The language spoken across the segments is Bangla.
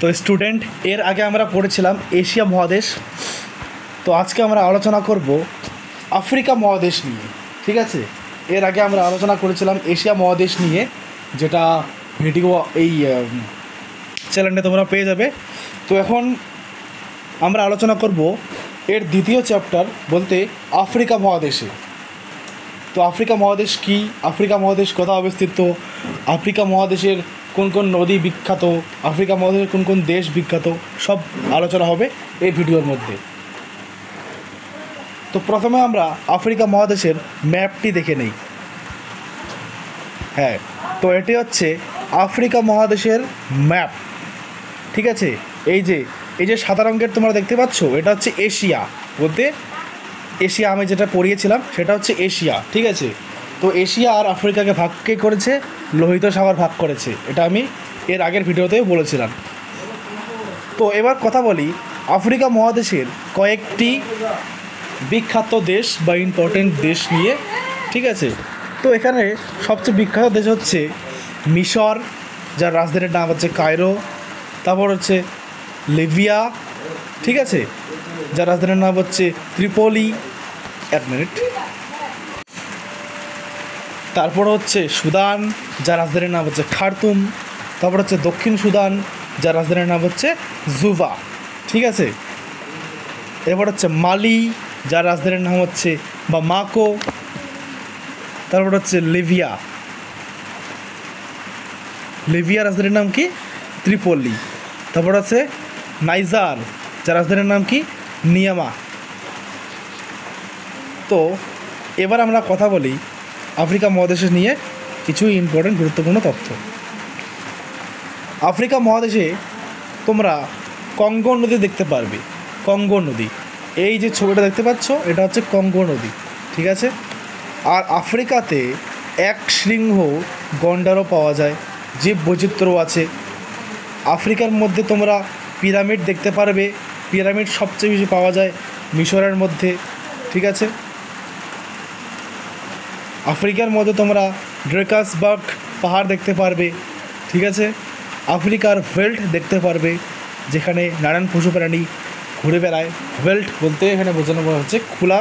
তো স্টুডেন্ট, এর আগে আমরা পড়েছিলাম এশিয়া মহাদেশ। তো আজকে আমরা আলোচনা করব আফ্রিকা মহাদেশ নিয়ে। ঠিক আছে, এর আগে আমরা আলোচনা করেছিলাম এশিয়া মহাদেশ নিয়ে, যেটা ভিডিও এই চ্যানেলে তোমরা পেয়ে যাবে। তো এখন আমরা আলোচনা করব এর দ্বিতীয় চ্যাপ্টার, বলতে আফ্রিকা মহাদেশে। তো আফ্রিকা মহাদেশ কী, আফ্রিকা মহাদেশ কোথায় অবস্থিত, আফ্রিকা মহাদেশের কোন কোন নদী বিখ্যাত, আফ্রিকা মহাদেশের কোন কোন দেশ বিখ্যাত, সব আলোচনা হবে এই ভিডিওর মধ্যে। তো প্রথমে আমরা আফ্রিকা মহাদেশের ম্যাপটি দেখে নেই। হ্যাঁ, তো এটি হচ্ছে আফ্রিকা মহাদেশের ম্যাপ। ঠিক আছে, এই যে সাদা রঙের তোমরা দেখতে পাচ্ছ, এটা হচ্ছে এশিয়া, বলতে এশিয়া আমি যেটা পড়িয়েছিলাম সেটা হচ্ছে এশিয়া। ঠিক আছে, তো এশিয়া আর আফ্রিকাকে ভাগ কে করেছে? লোহিত সাগর ভাগ করেছে, এটা আমি এর আগের ভিডিওতেও বলেছিলাম। তো এবার কথা বলি আফ্রিকা মহাদেশের কয়েকটি বিখ্যাত দেশ বা ইম্পর্টেন্ট দেশ নিয়ে। ঠিক আছে, তো এখানে সবচেয়ে বিখ্যাত দেশ হচ্ছে মিশর, যার রাজধানীর নাম হচ্ছে কায়রো। তারপর হচ্ছে লিবিয়া, ঠিক আছে, যার রাজধানীর নাম হচ্ছে ত্রিপোলি। এক মিনিট। তারপর হচ্ছে সুদান, যার রাজধানীর নাম হচ্ছে খার্তুম। তারপর হচ্ছে দক্ষিণ সুদান, যার রাজধানীর নাম হচ্ছে জুবা। ঠিক আছে, এরপর হচ্ছে মালি, যার রাজধানীর নাম হচ্ছে বামাকো। তারপর হচ্ছে লিবিয়া, লিবিয়ার রাজধানীর নাম কি? ত্রিপোলি। তারপর আছে নাইজার, যার রাজধানীর নাম কি? নিয়ামা। তো এবার আমরা কথা বলি আফ্রিকা মহাদেশে নিয়ে কিছু ইম্পর্টেন্ট গুরুত্বপূর্ণ তথ্য। আফ্রিকা মহাদেশে তোমরা কঙ্গো নদী দেখতে পারবে। কঙ্গো নদী, এই যে ছবিটা দেখতে পাচ্ছ, এটা হচ্ছে কঙ্গো নদী। ঠিক আছে, আর আফ্রিকাতে এক শৃঙ্গ গন্ডারও পাওয়া যায়, জীব বৈচিত্র্য আছে। আফ্রিকার মধ্যে তোমরা পিরামিড দেখতে পারবে। পিরামিড সবচেয়ে বেশি পাওয়া যায় মিশরের মধ্যে। ঠিক আছে, আফ্রিকার মধ্যে তোমরা ড্রেকাসবার্গ পাহাড় দেখতে পারবে। ঠিক আছে, আফ্রিকার ভেল্ট দেখতে পারবে, যেখানে নানান পশু প্রাণী ঘুরে বেড়ায়। ভেল্ট বলতে এখানে বোঝানো হচ্ছে খোলা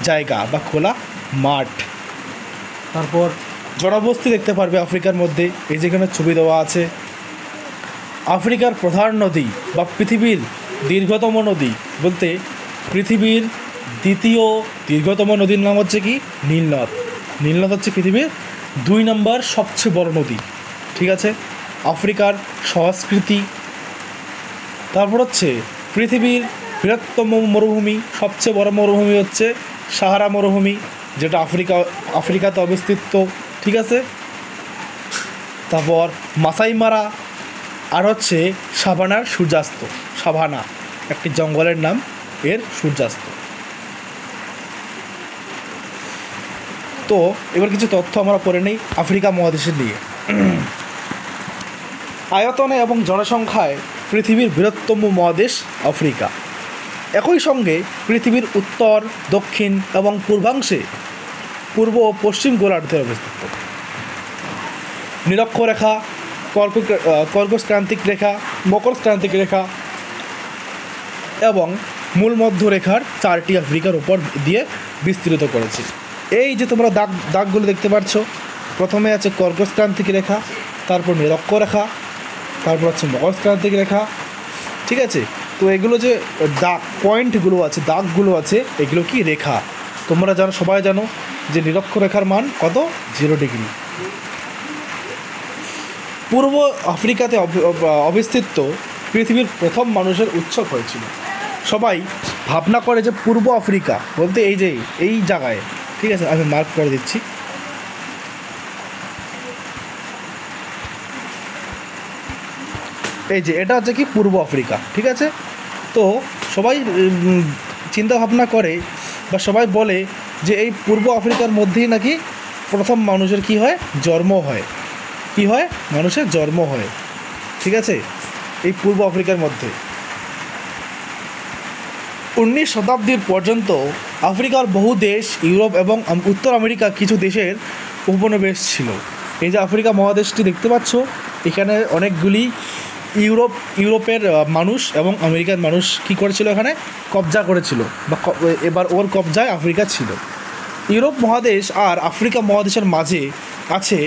জায়গা বা খোলা মাঠ। তারপর জনবস্তি দেখতে পারবে আফ্রিকার মধ্যে, এই যেখানে ছবি দেওয়া আছে। আফ্রিকার প্রধান নদী বা পৃথিবীর দীর্ঘতম নদী বলতে পৃথিবীর দ্বিতীয় দীর্ঘতম নদীর নাম হচ্ছে কি? নীলনদ। নীলনদ হচ্ছে পৃথিবীর 2 নম্বর সবচেয়ে বড় নদী। ঠিক আছে, আফ্রিকার সংস্কৃতি। তারপর হচ্ছে পৃথিবীর বৃহত্তম মরুভূমি, সবচেয়ে বড় মরুভূমি হচ্ছে সাহারা মরুভূমি, যেটা আফ্রিকাতে অবস্থিত। ঠিক আছে, তারপর মাসাই মারা, আর হচ্ছে সাভানার সূর্যাস্ত। সাভানা একটি জঙ্গলের নাম, এর সূর্যাস্ত। তো এবার কিছু তথ্য আমরা পড়ে নেই আফ্রিকা মহাদেশের নিয়ে। আয়তনে এবং জনসংখ্যায় পৃথিবীর বৃহত্তম মহাদেশ আফ্রিকা। একই সঙ্গে পৃথিবীর উত্তর, দক্ষিণ এবং পূর্বাংশে পূর্ব ও পশ্চিম গোলার্ধে অবস্থিত। নিরক্ষরেখা, কর্কটক্রান্তিক রেখা, মকরক্রান্তিক রেখা এবং মূল মধ্যরেখার 4টি আফ্রিকার উপর দিয়ে বিস্তৃত করেছে। এই যে তোমরা দাগগুলো দেখতে পাচ্ছ, প্রথমে আছে কর্কটক্রান্তিক রেখা, তারপর নিরক্ষরেখা, তারপর হচ্ছে মকরক্রান্তিক রেখা। ঠিক আছে, তো এগুলো যে দাগ পয়েন্টগুলো আছে, দাগগুলো আছে, এগুলো কি? রেখা। তোমরা জানো, সবাই জানো যে নিরক্ষরেখার মান কত? 0 ডিগ্রি। পূর্ব আফ্রিকাতে অবস্থিত পৃথিবীর প্রথম মানুষের উৎসব হয়েছিল। সবাই ভাবনা করে যে পূর্ব আফ্রিকা বলতে এই জায়গায়। ঠিক আছে, আমি মার্ক করে দিচ্ছি। এই যে এটা হচ্ছে কি? পূর্ব আফ্রিকা। ঠিক আছে, তো সবাই চিন্তা ভাবনা করে বা সবাই বলে যে এই পূর্ব আফ্রিকার মধ্যেই নাকি প্রথম মানুষের কি হয়? জন্ম হয়। কি হয়? মানুষের জন্ম হয়। ঠিক আছে, এই পূর্ব আফ্রিকার মধ্যে 19 শতাব্দীর পর্যন্ত আফ্রিকার বহু দেশ, ইউরোপ এবং উত্তর আমেরিকা কিছু দেশের উপনিবেশ ছিল। এই যে আফ্রিকা মহাদেশটি দেখতে পাচ্ছ, এখানে অনেকগুলি ইউরোপের মানুষ এবং আমেরিকার মানুষ কী করেছিল, এখানে কবজা করেছিল, বা এবার ওর কবজায় আফ্রিকা ছিল। ইউরোপ মহাদেশ আর আফ্রিকা মহাদেশের মাঝে আছে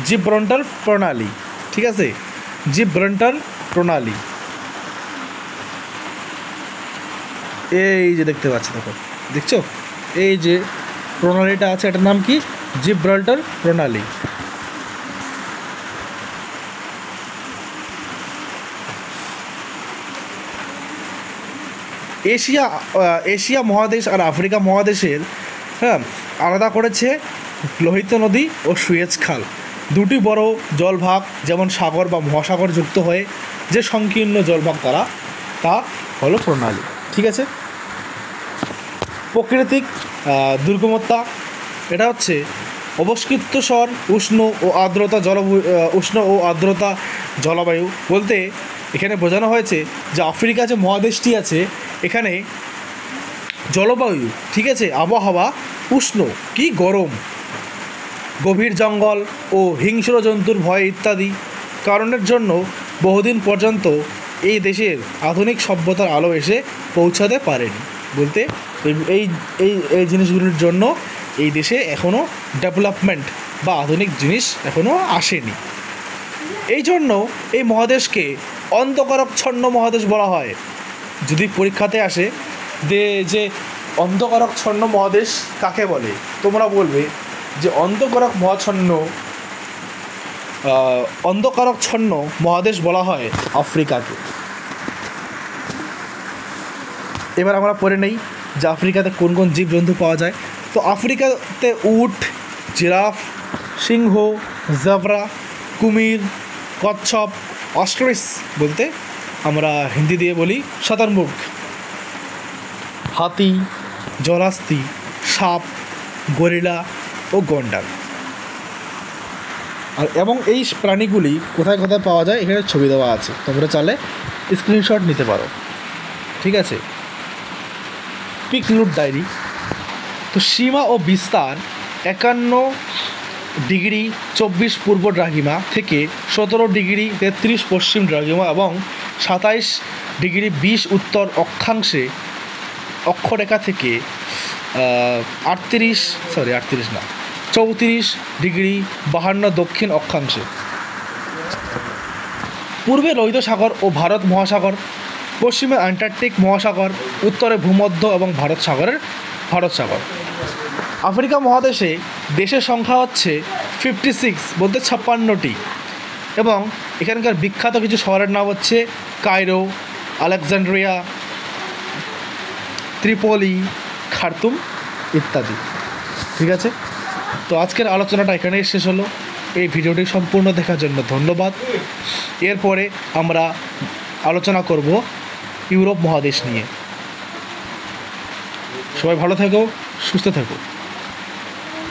জিব্রাল্টার প্রণালী, ঠিক আছে, জিব্রাল্টার প্রণালী। এই যে দেখতে পাচ্ছ, দেখছো এই যে প্রণালীটা আছে, এটার নাম কি? জিব্রাল্টার প্রণালী। এশিয়া মহাদেশ আর আফ্রিকা মহাদেশের আলাদা করেছে লোহিত নদী ও সুয়েজ খাল, দুটি বড় জলভাগ যেমন সাগর বা মহাসাগর যুক্ত হয়ে যে সংকীর্ণ জলভাগ তা হলো প্রণালী, ঠিক আছে। প্রাকৃতিক দুর্গমতা, এটা হচ্ছে অবস্কৃতস্বর উষ্ণ ও আর্দ্রতা জলবায়ু বলতে এখানে বোঝানো হয়েছে যে আফ্রিকা যে মহাদেশটি আছে, এখানে জলবায়ু, ঠিক আছে, আবহাওয়া উষ্ণ কি গরম, গভীর জঙ্গল ও হিংস্র জন্তুর ভয় ইত্যাদি কারণের জন্য বহুদিন পর্যন্ত এই দেশের আধুনিক সভ্যতার আলো এসে পৌঁছাতে পারেনি। বলতে এই এই এই জিনিসগুলির জন্য এই দেশে এখনও ডেভেলপমেন্ট বা আধুনিক জিনিস এখনও আসেনি। এই জন্য এই মহাদেশকে অন্ধকারাচ্ছন্ন মহাদেশ বলা হয়। যদি পরীক্ষাতে আসে যে অন্ধকারাচ্ছন্ন মহাদেশ কাকে বলে, তোমরা বলবে যে অন্ধকারাচ্ছন্ন মহাদেশ বলা হয় আফ্রিকাকে। এবার আমরা পড়ে নেই যে আফ্রিকাতে কোন কোন জীবজন্তু পাওয়া যায়। তো আফ্রিকাতে উট, জিরাফ, সিংহ, জেব্রা, কুমির, কচ্ছপ, অস্ট্রিচ বলতে আমরা হিন্দি দিয়ে বলি শতরমুখ, হাতি, জলাস্তি, সাপ, গরিলা ও গন্ডার। আর এবং এই প্রাণীগুলি কোথায় কোথায় পাওয়া যায় এখানে ছবি দেওয়া আছে, তোমরা চাইলে স্ক্রিনশট নিতে পারো, ঠিক আছে। পিকলুট ডায়েরি। তো সীমা ও বিস্তার 51° 24' পূর্ব দ্রাঘিমা থেকে 17° 33' পশ্চিম দ্রাঘিমা এবং 27° 20' উত্তর অক্ষরেখা থেকে 34° দক্ষিণ অক্ষাংশে। পূর্বে লোহিত সাগর ও ভারত মহাসাগর, পশ্চিমে আন্টার্কটিক মহাসাগর, উত্তরে ভূমধ্য এবং ভারত সাগর। আফ্রিকা মহাদেশে দেশের সংখ্যা হচ্ছে 56 বলতে 56টি, এবং এখানকার বিখ্যাত কিছু শহরের নাম হচ্ছে কায়রো, আলেকজান্ড্রিয়া, ত্রিপলি, খার্তুম ইত্যাদি, ঠিক আছে। তো আজকের আলোচনাটা এখানেই শেষ হলো। এই ভিডিওটি সম্পূর্ণ দেখার জন্য ধন্যবাদ। এরপরে আমরা আলোচনা করব ইউরোপ মহাদেশ নিয়ে। সবাই ভালো থেকো, সুস্থ থেকো।